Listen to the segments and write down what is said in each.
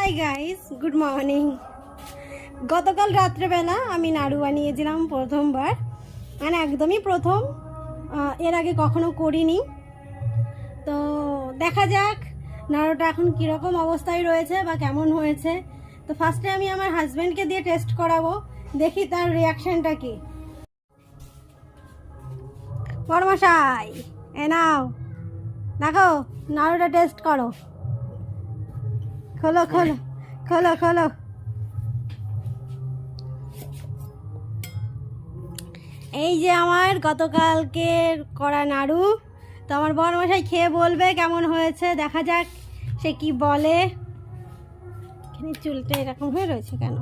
Hi guys, good morning. গতকাল রাত্রেবেলা আমি নাড়ু বানিয়েছিলাম প্রথমবার, মানে একদমই প্রথম, এর আগে কখনো করিনি। তো দেখা যাক নাড়ুটা এখন কীরকম অবস্থায় রয়েছে বা কেমন হয়েছে। তো ফার্স্টে আমি আমার হাজব্যান্ডকে দিয়ে টেস্ট করাবো, দেখি তার রিয়াকশানটা কি। বড়মশাই, এ নাও, দেখো নাড়ুটা টেস্ট করো। খোলো খোলো খোলো খোলো। এই যে আমার গতকালকে করা নাড়ু। তো আমার বড়মশাই খেয়ে বলবে কেমন হয়েছে, দেখা যাক সে কি বলে। এখানে চুলটা এরকম হয়ে রয়েছে কেন?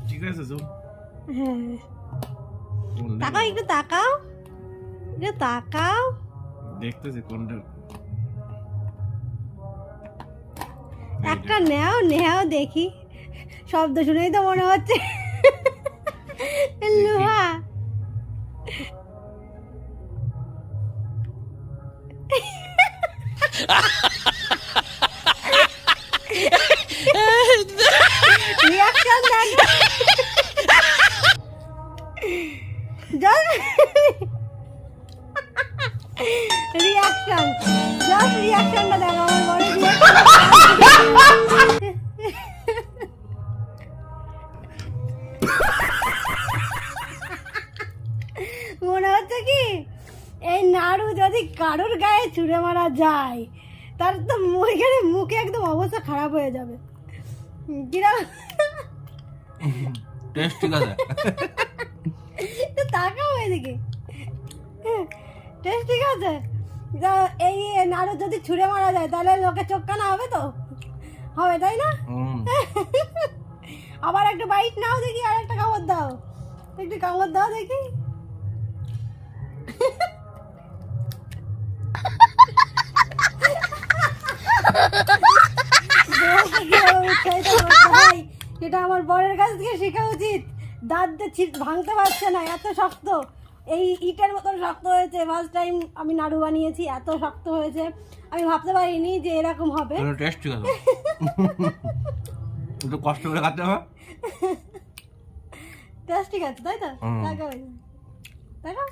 ঠিক আছে তো। হ্যাঁ, তাকাও, একটু তাকাও, একটু তাকাও। দেখতেছি কোনটা। একটা নেও নেও দেখি, শব্দ শুনেই তো মনে হচ্ছে লোহা। রিয়াকশন দেখো, রিয়াকশন, জাস্ট রিয়াকশনটা দেখো আমার বড় মনে হচ্ছে কি এই নাড়ু যদি কারোর গায়ে ছুঁড়ে মারা যায় তার তো এখানে মুখে একদম অবস্থা খারাপ হয়ে যাবে। কিরকম টেস্ট ঠিক আছে? তো তাকাও এদিকে, টেস্ট ঠিক আছে। তো এই নাড়ু যদি ছুঁড়ে মারা যায় তাহলে লোকে চোখ কানা হবে, তো হবে, তাই না? আবার একটা বাইট নাও দেখি, আর একটা কামড় দাও, একটু কামড় দাও দেখি। এটা আমার বরের কাছ থেকে শেখা উচিত। দাঁত ভাঙতে পারছে না, এত শক্ত, এই ইটের মতন শক্ত হয়েছে। ফার্স্ট টাইম আমি নাড়ু বানিয়েছি, এত শক্ত হয়েছে আমি ভাবতে পারিনি যে এরকম হবে। টেস্ট ঠিক আছে, একটু কষ্ট করে খেতে হবে। টেস্ট ঠিক আছে, তাই তো? দেখো দেখো।